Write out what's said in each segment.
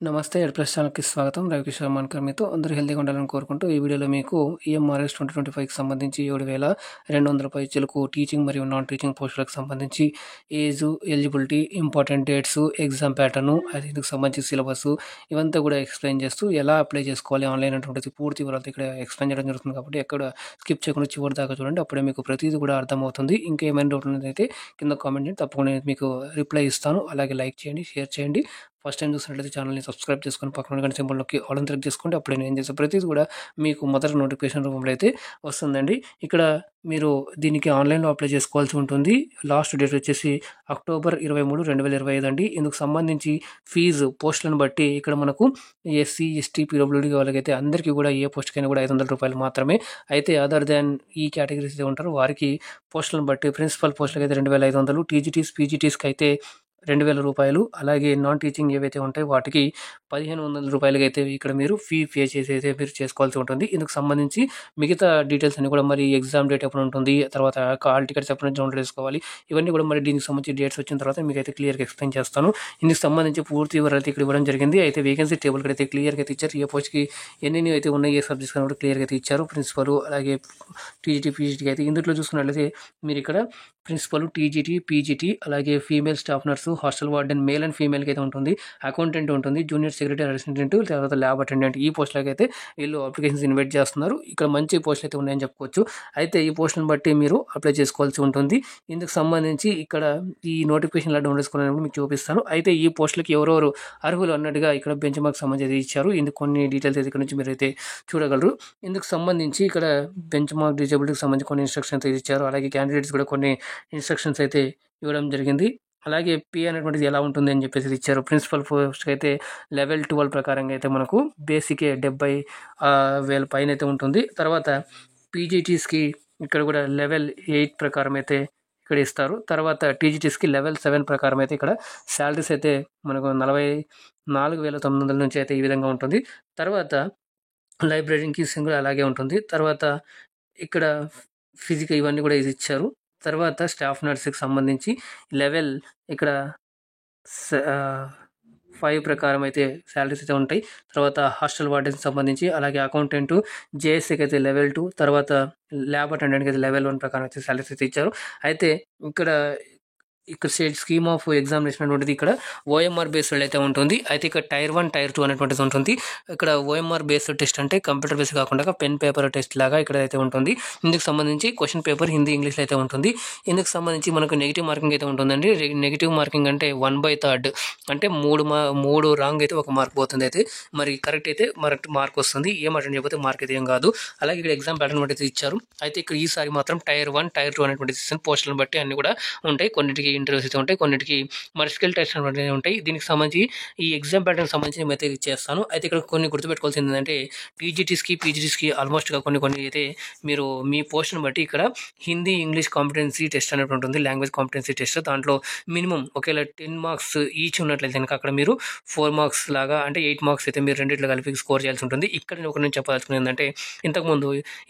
నమస్తే ఎడ్‌ప్లస్ ఛానల్‌కి స్వాగతం. రవికిషోర్ మన్కర్ మీతో. అందరూ హెల్తీగా ఉండాలని కోరుకుంటూ ఈ వీడియోలో మీకు ఈఎంఆర్ఎస్ 2025కి సంబంధించి 7,200 పైచిలకు టీచింగ్ మరియు నాన్ టీచింగ్ పోస్టులకు సంబంధించి age, eligibility, important dates, exam pattern, అది ఇందుకు సంబంధించి సిలబస్సు ఇవంతా కూడా ఎక్స్‌ప్లెయిన్ చేస్తూ ఎలా అప్లై చేసుకోవాలి ఆన్‌లైన్ అనేటువంటిది పూర్తి వివరాలతో ఇక్కడ ఎక్స్‌ప్లెయిన్ చేయడం జరుగుతుంది కాబట్టి ఎక్కడ స్కిప్ చేయకుండా చివరి దాకా చూడండి. అప్పుడే మీకు ప్రతీది కూడా అర్థమవుతుంది. ఇంకేమైనా డౌట్ ఉన్నదైతే కింద కామెంట్ చేయండి. తప్పకుండా నేను మీకు రిప్లై ఇస్తాను. అలాగే లైక్ చేయండి, షేర్ చేయండి. ఫస్ట్ టైం చూసినట్లయితే ఛానల్‌ని సబ్స్క్రైబ్ చేసుకొని పక్కన గంట సింబల్ నొక్కి ఆల్ అని సెలెక్ట్ చేసుకోండి. అప్పుడే నేను చేసే ప్రతీది కూడా మీకు మొదటి నోటిఫికేషన్ రూపంలో అయితే వస్తుందండి. ఇక్కడ మీరు దీనికి ఆన్‌లైన్‌లో అప్లై చేసుకోవాల్సి ఉంటుంది. లాస్ట్ డేట్ వచ్చేసి అక్టోబర్ 23, 2025 అండి. ఇందుకు సంబంధించి ఫీజు పోస్టులను బట్టి ఇక్కడ మనకు ఎస్సీ, ఎస్టీ, పీడబ్ల్యూడీ వాళ్ళకైతే అందరికీ కూడా ఏ పోస్ట్‌కైనా కూడా రూ. 500 మాత్రమే. అయితే అదర్ దాన్ ఈ కేటగిరీస్ అయితే ఉంటారో వారికి పోస్టులను బట్టి ప్రిన్సిపల్ పోస్టులకైతే 2,500, టీజీటీస్, పీజీటీస్‌కి అయితే రూ. 2,000, అలాగే నాన్ టీచింగ్ ఏవైతే ఉంటాయో వాటికి రూ. 1,500 అయితే ఇక్కడ మీరు ఫీ పే చేసి అయితే మీరు చేసుకోవాల్సి ఉంటుంది. ఇందుకు సంబంధించి మిగతా డీటెయిల్స్ అన్ని కూడా మరి ఎగ్జామ్ డేట్ ఎప్పుడు ఉంటుంది, తర్వాత హాల్ టికెట్స్ ఎప్పటి నుంచి డౌన్లోడ్ చేసుకోవాలి, ఇవన్నీ కూడా మరి దీనికి సంబంధించి డేట్స్ వచ్చిన తర్వాత మీకైతే క్లియర్‌గా ఎక్స్‌ప్లెయిన్ చేస్తాను. ఇందుకు సంబంధించి పూర్తి వివరాలు అయితే ఇక్కడ ఇవ్వడం జరిగింది. అయితే వేకెన్సీ టేబుల్ అయితే క్లియర్‌గా అయితే ఇచ్చారు. ఏ పోస్ట్‌కి ఎన్నెన్ని అయితే ఉన్నాయి, ఏ సబ్జెక్ట్స్ అని కూడా క్లియర్‌గా అయితే ఇచ్చారు. ప్రిన్సిపల్, అలాగే టీజీటీ, పీజీటీకి అయితే ఇందులో చూసుకున్నట్లయితే మీరు ఇక్కడ ప్రిన్సిపల్, టీజీటీ, పీజీటీ, అలాగే female staff nurse, hostel warden male and ఫీమేల్‌కి అయితే ఉంటుంది. అకౌంటెంట్ ఉంటుంది, జూనియర్ సెక్రటరీ అసిస్టెంట్, తర్వాత ల్యాబ్ అటెండెంట్ ఈ పోస్టులకి అయితే వీళ్ళు అప్లికేషన్స్ ఇన్వైట్ చేస్తున్నారు. ఇక్కడ మంచి పోస్టులు అయితే ఉన్నాయని చెప్పుకోవచ్చు. అయితే ఈ పోస్టులను బట్టి మీరు అప్లై చేసుకోవాల్సి ఉంటుంది. ఇందుకు సంబంధించి ఇక్కడ ఈ నోటిఫికేషన్ ఎలా డౌన్లోడ్ చేసుకోవాలని మీకు చూపిస్తాను. అయితే ఈ పోస్టులకి ఎవరెవరు అర్హులు అన్నట్టుగా ఇక్కడ బెంచ్ మార్క్ సంబంధించి ఇచ్చారు. ఇందుకు కొన్ని డీటెయిల్స్ అయితే ఇక్కడ నుంచి మీరైతే చూడగలరు. ఇందుకు సంబంధించి ఇక్కడ బెంచ్ మార్క్ డిజేబిలిటీకి సంబంధించి కొన్ని ఇన్స్ట్రక్షన్స్ అయితే ఇచ్చారు. అలాగే క్యాండిడేట్స్ కూడా కొన్ని ఇన్స్ట్రక్షన్స్ అయితే ఇవ్వడం జరిగింది. అలాగే పే అనేటువంటిది ఎలా ఉంటుంది అని చెప్పేసి ఇచ్చారు. ప్రిన్సిపల్ పోస్ట్‌కి అయితే లెవెల్ 12 ప్రకారంగా అయితే మనకు బేసికే 70,000 పైనైతే ఉంటుంది. తర్వాత పీజీటీస్‌కి ఇక్కడ కూడా లెవెల్ 8 ప్రకారం అయితే ఇక్కడ ఇస్తారు. తర్వాత టీజీటీస్‌కి లెవెల్ 7 ప్రకారం అయితే ఇక్కడ సాలరీస్ అయితే మనకు 44,900 నుంచి అయితే ఈ విధంగా ఉంటుంది. తర్వాత లైబ్రరీకి సింగిల్ అలాగే ఉంటుంది. తర్వాత ఇక్కడ ఫిజికల్ ఇవన్నీ కూడా ఇది ఇచ్చారు. తర్వాత స్టాఫ్ నర్స్‌కి సంబంధించి లెవెల్ ఇక్కడ స 5 ప్రకారం అయితే సాలరీస్ అయితే ఉంటాయి. తర్వాత హాస్టల్ వార్డెన్‌కి సంబంధించి, అలాగే అకౌంటెంటు, జేఎస్సీకి అయితే లెవెల్ 2, తర్వాత ల్యాబ్ అటెండెంట్‌కి అయితే లెవెల్ 1 ప్రకారం అయితే సాలరీస్ అయితే ఇచ్చారు. అయితే ఇక్కడ స్కీమ్ ఆఫ్ ఎగ్జామినేషన్ అనేటువంటిది ఇక్కడ ఓఎంఆర్ బేస్డ్ అయితే ఉంటుంది. అయితే ఇక్కడ టైర్ 1, టైర్ 2 అనేటువంటిది ఉంటుంది. ఇక్కడ ఓఎంఆర్ బేస్డ్ టెస్ట్ అంటే కంప్యూటర్ బేస్డ్ కాకుండా పెన్ పేపర్ టెస్ట్ లాగా ఇక్కడ అయితే ఉంటుంది. ఇందుకు సంబంధించి క్వశ్చన్ పేపర్ హిందీ, ఇంగ్లీష్‌లో అయితే ఉంటుంది. ఇందుకు సంబంధించి మనకు నెగెటివ్ మార్కింగ్ అయితే ఉంటుందండి. నెగెటివ్ మార్కింగ్ అంటే 1/3 అంటే 3 రాంగ్ అయితే 1 మార్క్ పోతుంది. అయితే మరి కరెక్ట్ అయితే మార్క్ వస్తుంది. ఏం అటెండ్ చేయకపోతే మార్క్ అయితే ఏం కాదు. అలాగే ఇక్కడ ఎగ్జామ్ ప్యాటర్న్ అయితే ఇచ్చారు. అయితే ఇక్కడ ఈసారి మాత్రం టైర్ 1, టైర్ 2 అనేటువంటి పోస్టులను బట్టి అన్ని కూడా ఉంటాయి. కొన్నిటికి ఇంటర్వ్యూస్ అయితే ఉంటాయి, కొన్నిటికి మరి స్కిల్ టెస్ట్ అనేవి ఉంటాయి. దీనికి సంబంధించి ఈ ఎగ్జామ్ ప్యాటర్న్ సంబంధించి నేనైతే చేస్తాను. అయితే ఇక్కడ కొన్ని గుర్తుపెట్టుకోవాల్సింది ఏంటంటే టీజీటీస్‌కి, పీజీటీస్‌కి ఆల్మోస్ట్‌గా కొన్ని అయితే మీరు మీ పోస్ట్‌ని బట్టి ఇక్కడ హిందీ, ఇంగ్లీష్ కాంపిటెన్సీ టెస్ట్ అనేటువంటి ఉంటుంది. Language competency test. దాంట్లో మినిమం ఒకవేళ 10 మార్క్స్ ఈచ్ ఉన్నట్లయితే కనుక అక్కడ మీరు 4 మార్క్స్ లాగా అంటే 8 మార్క్స్ అయితే మీరు రెండిట్లో కలిపి స్కోర్ చేయాల్సి ఉంటుంది. ఇక్కడ నేను ఒకటి చెప్పదలుచుకున్నది ఏంటంటే ఇంతకుముందు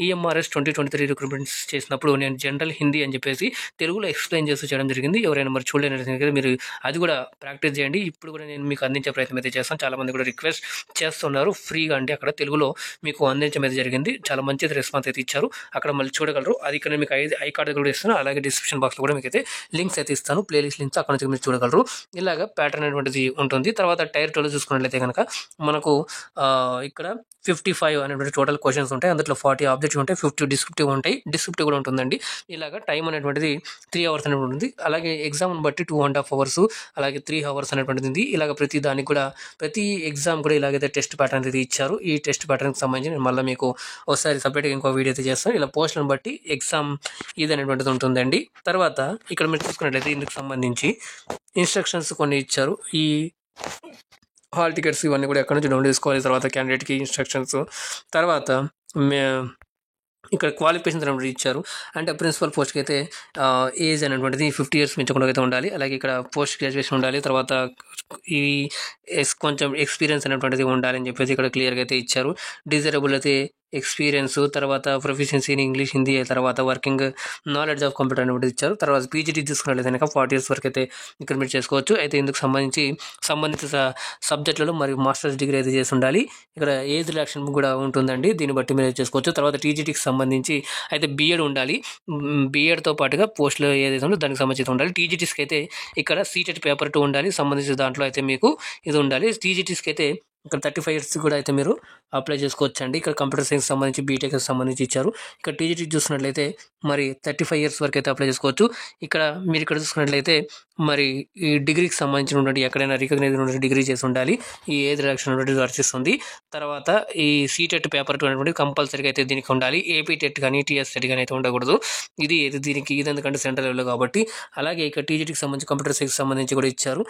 ఈఎంఆర్ఎస్ 2023 రిక్రూట్మెంట్స్ చేసినప్పుడు నేను జనరల్ హిందీ అని చెప్పేసి తెలుగులో ఎక్స్‌ప్లెయిన్ చేస్తూ చేయడం జరిగింది. ఎవరైనా మరి చూడలేనట్లయితే మీరు అది కూడా ప్రాక్టీస్ చేయండి. ఇప్పుడు కూడా నేను మీకు అందించే ప్రయత్నం అయితే చేస్తాను. చాలామంది కూడా రిక్వెస్ట్ చేస్తున్నారు ఫ్రీగా అంటే అక్కడ తెలుగులో మీకు అందించడం అయితే జరిగింది. చాలా మంచి రెస్పాన్స్ అయితే ఇచ్చారు. అక్కడ మళ్ళీ చూడగలరు. అది ఇక్కడ మీకు ఐ కార్డు కూడా ఇస్తాను. అలాగే డిస్క్రిప్షన్ బాక్స్లో కూడా మీకు అయితే లింక్స్ అయితే ఇస్తాను. ప్లేలిస్ట్ లింక్స్ అక్కడ నుంచి మీరు చూడగలరు. ఇలాగ ప్యాటర్న్ అనేటువంటిది ఉంటుంది. తర్వాత టైర్ 2లో చూసుకున్నట్లయితే కనుక మనకు ఇక్కడ 55 అనేటువంటి టోటల్ క్వశ్చన్స్ ఉంటాయి. అందులో 40 ఆబ్జెక్టివ్ ఉంటాయి, 50 డిస్క్రిప్టివ్ ఉంటాయి. డిస్క్రిప్టివ్ కూడా ఉంటుందండి. ఇలాగ టైం అనేటువంటిది 3 అవర్స్ అనేటువంటి ఉంటుంది. అలాగే ఎగ్జామ్ని బట్టి 2.5 అవర్స్, అలాగే 3 అవర్స్ అనేటువంటిది ఉంది. ఇలాగ ప్రతి దానికి కూడా ప్రతి ఎగ్జామ్ కూడా ఇలాగైతే టెస్ట్ ప్యాటర్న్ అయితే ఇచ్చారు. ఈ టెస్ట్ ప్యాటర్న్కి సంబంధించి నేను మళ్ళీ మీకు ఒకసారి సపరేట్గా ఇంకో వీడియో అయితే చేస్తాను. ఇలా పోస్టులను బట్టి ఎగ్జామ్ ఇది అనేటువంటిది ఉంటుందండి. తర్వాత ఇక్కడ మీరు చూసుకున్నట్లయితే ఇందుకు సంబంధించి ఇన్స్ట్రక్షన్స్ కొన్ని ఇచ్చారు. ఈ హాల్ టికెట్స్ ఇవన్నీ కూడా ఎక్కడి నుంచి డౌన్లోడ్ చేసుకోవాలి, తర్వాత క్యాండిడేట్కి ఇన్స్ట్రక్షన్స్, తర్వాత ఇక్కడ క్వాలిఫికేషన్స్ అనేవి ఇచ్చారు. అంటే ప్రిన్సిపల్ పోస్ట్కి అయితే ఏజ్ అనేటువంటిది 50 ఇయర్స్ మించకుండా అయితే ఉండాలి. అలాగే ఇక్కడ పోస్ట్ గ్రాడ్యుయేషన్ ఉండాలి. తర్వాత ఈ కొంచెం ఎక్స్పీరియన్స్ అనేటువంటిది ఉండాలని చెప్పేసి ఇక్కడ క్లియర్గా అయితే ఇచ్చారు. డిజైరబుల్ అయితే ఎక్స్పీరియన్స్, తర్వాత ప్రొఫిషియన్సీ ఇన్ ఇంగ్లీష్, హిందీ, తర్వాత వర్కింగ్ నాలెడ్జ్ ఆఫ్ కంప్యూటర్ అనేది ఇచ్చారు. తర్వాత పీజీటీ తీసుకున్నట్లయితే కనుక 40 years వరకు అయితే ఇక్కడ మీరు చేసుకోవచ్చు. అయితే ఇందుకు సంబంధించి సంబంధిత సబ్జెక్టులలో మరియు మాస్టర్స్ డిగ్రీ అయితే చేసి ఉండాలి. ఇక్కడ ఏజ్ రిలాక్షన్ కూడా ఉంటుందండి, దీన్ని బట్టి మీరు చేసుకోవచ్చు. తర్వాత టీజీటీకి సంబంధించి అయితే బీఎడ్ ఉండాలి. బీఎడ్తో పాటుగా పోస్టులు ఏదైతే ఉందో దానికి సంబంధించి ఉండాలి. టీజీటీస్కి అయితే ఇక్కడ సీటెట్ పేపర్ 2 ఉండాలి. సంబంధించిన దాంట్లో అయితే మీకు ఇది ఉండాలి. టీజీటీస్కి అయితే ఇక్కడ 35 years కూడా అయితే మీరు అప్లై చేసుకోవచ్చు అండి. ఇక్కడ కంప్యూటర్ సైన్స్ సంబంధించి బీటెక్కి సంబంధించి ఇచ్చారు. ఇక్కడ టీజీటీ చూసినట్లయితే మరి 35 years వరకు అయితే అప్లై చేసుకోవచ్చు. ఇక్కడ మీరు ఇక్కడ చూసుకున్నట్లయితే మరి ఈ డిగ్రీకి సంబంధించినటువంటి ఎక్కడైనా రికగ్నైజ్ ఉన్నటువంటి డిగ్రీ చేసి ఉండాలి. ఈ ఏజ్ రిలాక్షన్ అనేది వర్తిస్తుంది. తర్వాత ఈ సీటెట్ పేపర్ 2 అనేటువంటి కంపల్సరీగా అయితే దీనికి ఉండాలి. ఏపీ టెట్ కానీ టీఎస్ టెట్ కానీ అయితే ఉండకూడదు. ఇది దీనికి ఇది ఎందుకంటే సెంట్రల్ లెవెల్లో కాబట్టి. అలాగే ఇక్కడ టీజీటీకి సంబంధించి కంప్యూటర్ సైన్స్ సంబంధించి కూడా ఇచ్చారు.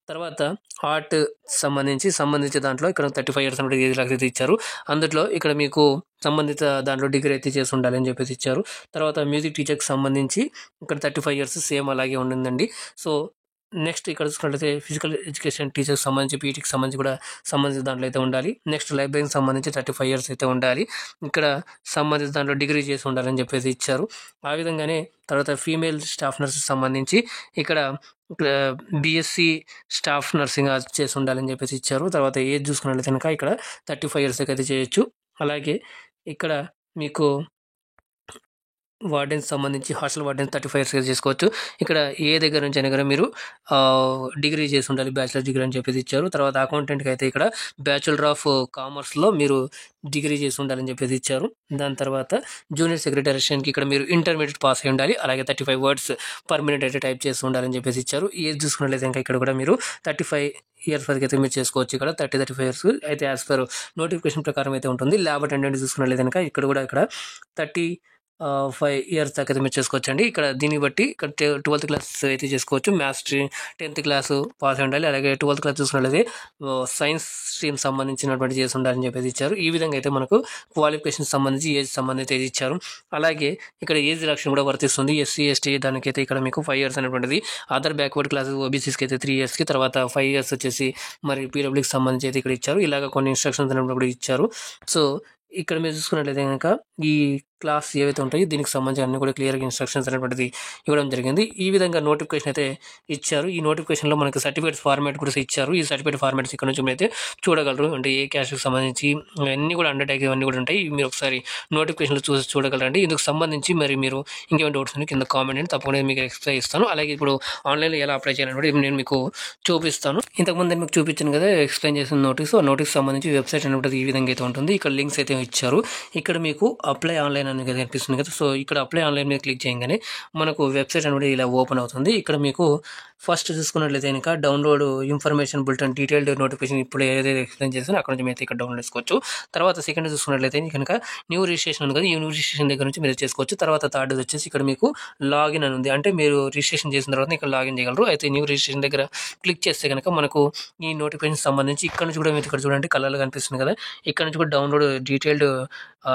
తర్వాత ఆర్ట్ సంబంధించి దాంట్లో ఇక్కడ 35 years అనేది ఏజ్ రిలాక్స్ అయితే ఇచ్చారు. అందులో ఇక్కడ మీకు సంబంధిత దాంట్లో డిగ్రీ అయితే చేసి ఉండాలి అని చెప్పేసి ఇచ్చారు. తర్వాత మ్యూజిక్ టీచర్కి సంబంధించి ఇక్కడ 35 years సేమ్ అలాగే ఉండిందండి. సో నెక్స్ట్ ఇక్కడ చూసుకున్నట్లయితే ఫిజికల్ ఎడ్యుకేషన్ టీచర్కి సంబంధించి పీటీకి సంబంధించి కూడా సంబంధించిన దాంట్లో అయితే ఉండాలి. నెక్స్ట్ లైబ్రరీకి సంబంధించి 35 years అయితే ఉండాలి. ఇక్కడ సంబంధిత దాంట్లో డిగ్రీ చేసి ఉండాలని చెప్పేసి ఇచ్చారు. ఆ విధంగానే తర్వాత ఫీమేల్ స్టాఫ్ నర్స్కి సంబంధించి ఇక్కడ బీఎస్సీ స్టాఫ్ నర్సింగ్ చేసి ఉండాలని చెప్పేసి ఇచ్చారు. తర్వాత ఏజ్ చూసుకున్నట్లయితే కనుక ఇక్కడ 35 years అయితే చేయొచ్చు. అలాగే ఇక్కడ మీకు వార్డెన్స్ సంబంధించి హాస్టల్ వార్డెన్స్ 35 years చేసుకోవచ్చు. ఇక్కడ ఏ దగ్గర నుంచి అయినా కానీ మీరు డిగ్రీ చేసి ఉండాలి, బ్యాచిలర్ డిగ్రీ అని చెప్పేసి ఇచ్చారు. తర్వాత అకౌంటెంట్కి అయితే ఇక్కడ బ్యాచులర్ ఆఫ్ కామర్స్లో మీరు డిగ్రీ చేసి ఉండాలని చెప్పేసి ఇచ్చారు. దాని తర్వాత జూనియర్ సెక్రటరీషియన్కి ఇక్కడ మీరు ఇంటర్మీడియట్ పాస్ అయి ఉండాలి. అలాగే 35 words per minute అయితే టైప్ చేసి ఉండాలని చెప్పేసి ఇచ్చారు. ఏజ్ చూసుకున్నట్లయితే ఇంకా ఇక్కడ కూడా మీరు 35 years వరకు అయితే మీరు చేసుకోవచ్చు. ఇక్కడ 35 years అయితే యాజ్ పర్ నోటిఫికేషన్ ప్రకారం అయితే ఉంటుంది. ల్యాబ్ అటెండెంట్ చూసుకున్నట్లయితే కనుక ఇక్కడ 35 years దాకా అయితే మీరు చేసుకోవచ్చు అండి. ఇక్కడ దీన్ని బట్టి ఇక్కడ 12th class అయితే చేసుకోవచ్చు. మ్యాథ్స్ 10th class పాస్ అయి ఉండాలి. అలాగే 12th class చూసుకున్నట్లయితే సైన్స్ స్ట్రీమ్ సంబంధించినటువంటి చేసి ఉండాలని చెప్పేసి ఇచ్చారు. ఈ విధంగా అయితే మనకు క్వాలిఫికేషన్ సంబంధించి ఏజ్ సంబంధించి ఇచ్చారు. అలాగే ఇక్కడ ఏజ్ రిలాక్షన్ కూడా వర్తిస్తుంది. ఎస్సీ ఎస్టీ దానికైతే ఇక్కడ మీకు 5 years అనేటువంటిది, అదర్ బ్యాక్వర్డ్ క్లాసెస్ ఓబీసీస్కి అయితే 3 yearsకి, తర్వాత 5 years వచ్చేసి మరి పీడబ్ల్యూకి సంబంధించి అయితే ఇక్కడ ఇచ్చారు. ఇలాగ కొన్ని ఇన్స్ట్రక్షన్స్ అనేవి కూడా ఇచ్చారు. సో ఇక్కడ మీరు చూసుకున్నట్లయితే కనుక ఈ క్లాస్ ఏవైతే ఉంటాయో దీనికి సంబంధించి అన్ని కూడా క్లియర్గా ఇన్స్ట్రక్షన్స్ అనేటువంటిది ఇవ్వడం జరిగింది. ఈ విధంగా నోటిఫికేషన్ అయితే ఇచ్చారు. ఈ నోటిఫికేషన్లో మనకి సర్టిఫికేట్స్ ఫార్మాట్ కూడా ఇచ్చారు. ఈ సర్టిఫికేట్ ఫార్మాట్స్ ఇక్కడ నుంచి అయితే చూడగలరు. అంటే ఏ క్యాస్ట్కి సంబంధించి అన్నీ కూడా అండర్టేక్ ఇవన్నీ కూడా ఉంటాయి. మీరు ఒకసారి నోటిఫికేషన్లో చూడగలరండి. ఇందుకు సంబంధించి మరి మీరు ఇంకేమైనా డౌట్స్ ఉన్నాయి కింద కామెంట్ అండి, తప్పకుండా మీకు ఎక్స్ప్లెయిన్ ఇస్తాను. అలాగే ఇప్పుడు ఆన్లైన్లో ఎలా అప్లై చేయాలని నేను మీకు చూపిస్తాను. ఇంతకుముందు నేను మీకు చూపించాను కదా ఎక్స్ప్లెయిన్ చేసిన నోటీస్. ఆ నోటీస్ సంబంధించి వెబ్సైట్ అనేది ఈ విధంగా అయితే ఉంటుంది. ఇక్కడ లింక్స్ అయితే ఇచ్చారు. ఇక్కడ మీకు అప్లై ఆన్లైన్ అనేది కనిపిస్తుంది కదా. సో ఇక్కడ అప్లై ఆన్లైన్ మీద క్లిక్ చేయగానే మనకు వెబ్సైట్ అనేది ఇలా ఓపెన్ అవుతుంది. ఇక్కడ మీకు ఫస్ట్ చూసుకున్నట్లయితే కనుక download information bulletin detailed notification ఇప్పుడు ఏదైతే ఎక్స్ప్లెయిన్ చేస్తానో అక్కడ నుంచి మీరు ఇక్కడ డౌన్లోడ్ చేసుకోవచ్చు. తర్వాత సెకండ్ చూసుకున్నట్లయితే కనుక న్యూ రిజిస్ట్రేషన్ ఉంది కదా, ఈ న్యూ రిజిస్ట్రేషన్ దగ్గర నుంచి మీరు చేసుకోవచ్చు. తర్వాత థర్డ్ వచ్చేసి ఇక్కడ మీకు లాగిన్ అని ఉంది. అంటే మీరు రిజిస్ట్రేషన్ చేసిన తర్వాత ఇక్కడ లాగిన్ చేయగలరు. అయితే న్యూ రిజిస్ట్రేషన్ దగ్గర క్లిక్ చేస్తే కనుక మనకు ఈ నోటిఫికేషన్ సంబంధించి ఇక్కడ నుంచి కూడా మీరు ఇక్కడ చూడండి కలర్లో కనిపిస్తుంది కదా, ఇక్కడ నుంచి కూడా డౌన్లోడ్ డీటెయిల్డ్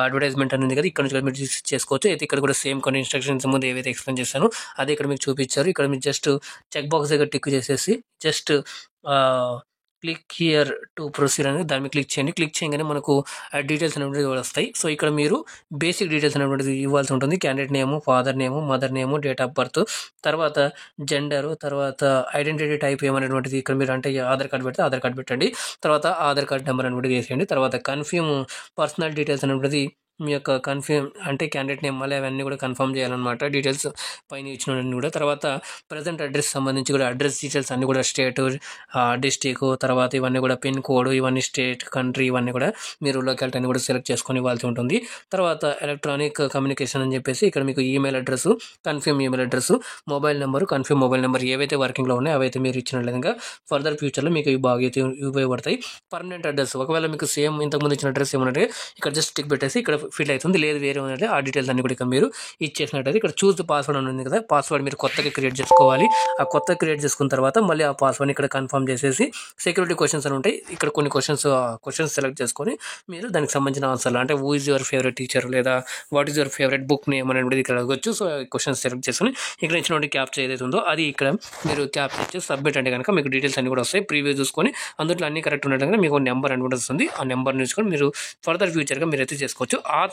అడ్వర్టైజ్మెంట్ అనేది కదా, ఇక్కడ నుంచి కూడా మీరు చేసుకోవచ్చు. అయితే ఇక్కడ కూడా సేమ్ కొన్ని ఇన్స్ట్రక్షన్స్ ముందు ఏవైతే ఎక్స్ప్లెయిన్ చేశానో అదే ఇక్కడ మీకు చూపించారు. ఇక్కడ మీరు జస్ట్ చెక్ బాక్స్ దగ్గర టిక్ చేసేసి just click here to proceed అనేది దాన్ని క్లిక్ చేయండి. క్లిక్ చేయగానే మనకు డీటెయిల్స్ అనేవి వస్తాయి. సో ఇక్కడ మీరు బేసిక్ డీటెయిల్స్ అనేటువంటిది ఇవ్వాల్సి ఉంటుంది. Candidate name, father name, mother name, date of birth, తర్వాత జెండరు, తర్వాత ఐడెంటిటీ టైప్ ఏమనేటువంటిది ఇక్కడ మీరు అంటే ఆధార్ కార్డు పెడితే ఆధార్ కార్డు పెట్టండి. తర్వాత ఆధార్ కార్డు నెంబర్ అనేటువంటిది వేసేయండి. తర్వాత కన్ఫర్మ్ పర్సనల్ డీటెయిల్స్ అనేటువంటిది మీ యొక్క కన్ఫర్మ్ అంటే క్యాండిడేట్ నేమ్ మళ్ళీ అవన్నీ కూడా కన్ఫర్మ్ చేయాలన్నమాట, డీటెయిల్స్ పైన ఇచ్చినవన్నీ కూడా. తర్వాత ప్రజెంట్ అడ్రస్ సంబంధించి కూడా అడ్రస్ డీటెయిల్స్ అన్నీ కూడా స్టేట్, డిస్టిక్, తర్వాత ఇవన్నీ కూడా పిన్ కోడ్, ఇవన్నీ స్టేట్, కంట్రీ ఇవన్నీ కూడా మీరు లొకాలిటీ అన్ని కూడా సెలెక్ట్ చేసుకొని ఇవ్వాల్సి ఉంటుంది. తర్వాత ఎలక్ట్రానిక్ కమ్యూనికేషన్ అని చెప్పేసి ఇక్కడ మీకు email address, confirm email address, mobile number, confirm mobile number ఏవైతే వర్కింగ్లో ఉన్నాయో అవైతే మీరు ఇచ్చిన విధంగా ఫర్దర్ ఫ్యూచర్లో మీకు ఇవి బాగా అయితే ఉపయోగపడతాయి. పర్మనెంట్ అడ్రస్ ఒకవేళ మీకు సేమ్ ఇంతకుముందు ఇచ్చిన అడ్రస్ ఏమన్నట్టే ఇక్కడ జస్ట్ టిక్ పెట్టేసి ఇక్కడ ఫిల్ అవుతుంది. లేదు వేరే ఉన్నట్లే ఆ డీటెయిల్స్ అన్ని కూడా ఇక్కడ మీరు ఇచ్చేసినట్టయితే ఇక్కడ చూస్ ద పాస్వర్డ్ అని ఉంది కదా, పాస్వర్డ్ మీరు కొత్తగా క్రియేట్ చేసుకోవాలి. ఆ కొత్త క్రియేట్ చేసుకున్న తర్వాత మళ్ళీ ఆ పాస్వర్డ్ని ఇక్కడ కన్ఫర్మ్ చేసేసి సెక్యూరిటీ క్వశ్చన్స్ అని ఉంటాయి. ఇక్కడ కొన్ని క్వశ్చన్స్ సెలెక్ట్ చేసుకొని మీరు దానికి సంబంధించిన ఆన్సర్లు అంటే who is your favourite teacher లేదా what is your favourite book name అనేది ఇక్కడ అడగవచ్చు. సో క్వశ్చన్స్ సెలెక్ట్ చేసుకొని ఇక్కడ ఇచ్చినటువంటి క్యాప్చర్ ఏదైతే ఉందో అది ఇక్కడ మీరు క్యాప్చర్ చేసి సబ్మిట్ అంటే కనుక మీకు డీటెయిల్స్ అన్ని కూడా వస్తాయి. ప్రీవ్యూ చూసుకొని అందులో అన్ని కరెక్ట్ ఉన్నట్టు మీకు నెంబర్ అనేది వస్తుంది. ఆ నెంబర్ చూసుకొని మీరు ఫర్దర్ ఫ్యూచర్గా మీరు అయితే చేసుకోవచ్చు. ఆ ఆ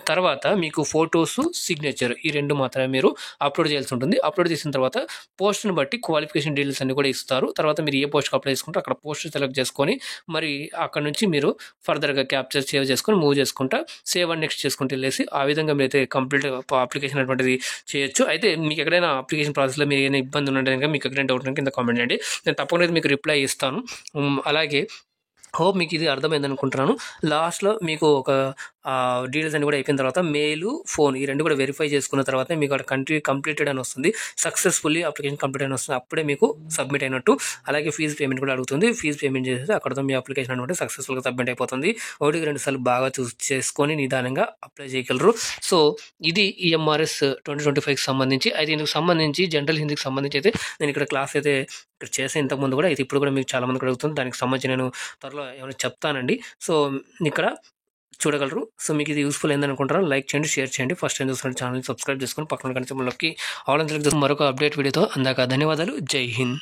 తర్వాత మీకు ఫోటోసు, సిగ్నేచర్ ఈ 2 మాత్రమే మీరు అప్లోడ్ చేయాల్సి ఉంటుంది. అప్లోడ్ చేసిన తర్వాత పోస్ట్‌ని బట్టి క్వాలిఫికేషన్ డీటెయిల్స్ అన్నీ కూడా ఇస్తారు. తర్వాత మీరు ఏ పోస్ట్‌కి అప్లై చేసుకుంటే అక్కడ పోస్ట్ సెలెక్ట్ చేసుకొని మరి అక్కడి నుంచి మీరు ఫర్దర్‌గా క్యాప్చర్ సేవ్ చేసుకొని మూవ్ చేసుకుంటా సేవ్ అండ్ నెక్స్ట్ చేసుకుంటూ వెళ్ళేసి ఆ విధంగా మీరైతే కంప్లీట్ అప్లికేషన్ అనేటువంటిది చేయొచ్చు. అయితే మీకు ఎక్కడైనా అప్లికేషన్ ప్రాసెస్‌లో మీరు ఏమైనా ఇబ్బంది ఉన్నంటే గనుక మీకు ఎక్కడైనా డౌట్ ఉంటే కింద కామెంట్ చేయండి. నేను తప్పకుండా అయితే మీకు రిప్లై ఇస్తాను. అలాగే హోప్ మీకు ఇది అర్థమైందనుకుంటున్నాను. లాస్ట్‌లో మీకు ఒక డీటెయిల్స్ అన్నీ కూడా అయిపోయిన తర్వాత మెయిలు, ఫోన్ ఈ 2 కూడా వెరిఫై చేసుకున్న తర్వాతే మీకు అక్కడ కంప్లీటెడ్ అని వస్తుంది. సక్సెస్‌ఫుల్లీ అప్లికేషన్ కంప్లీట్ అని వస్తుంది. అప్పుడే మీకు సబ్మిట్ అయినట్టు. అలాగే ఫీజ్ పేమెంట్ కూడా అడుగుతుంది. ఫీజ్ పేమెంట్ చేసేసి అక్కడితో మీ అప్లికేషన్ అనమాట సక్సెస్‌ఫుల్‌గా సబ్మిట్ అయిపోతుంది. 1కి 2 సార్లు బాగా చేసుకొని నిదానంగా అప్లై చేయగలరు. సో ఇది ఈఎంఆర్ఎస్ 2025కి సంబంధించి. అయితే ఇందుకు సంబంధించి జనరల్ హిందీకి సంబంధించి అయితే నేను ఇక్కడ క్లాస్ అయితే ఇక్కడ చేసే ఇంతకుముందు కూడా అయితే ఇప్పుడు కూడా మీకు చాలా మందికి అడుగుతుంది. దానికి సంబంధించి నేను త్వరలో ఏమైనా చెప్తానండి. సో ఇక్కడ చూడగలరు. సో మీకు ఇది యూస్ఫుల్ అయిందనుకుంటారా? లైక్ చేయండి, షేర్ చేయండి. ఫస్ట్ టైం చూస్తున్న ఛానల్ని సబ్స్క్రైబ్ చేసుకొని పక్కన కనిపించే మరొక అప్డేట్ వీడియోతో అందాక ధన్యవాదాలు. జై హింద్.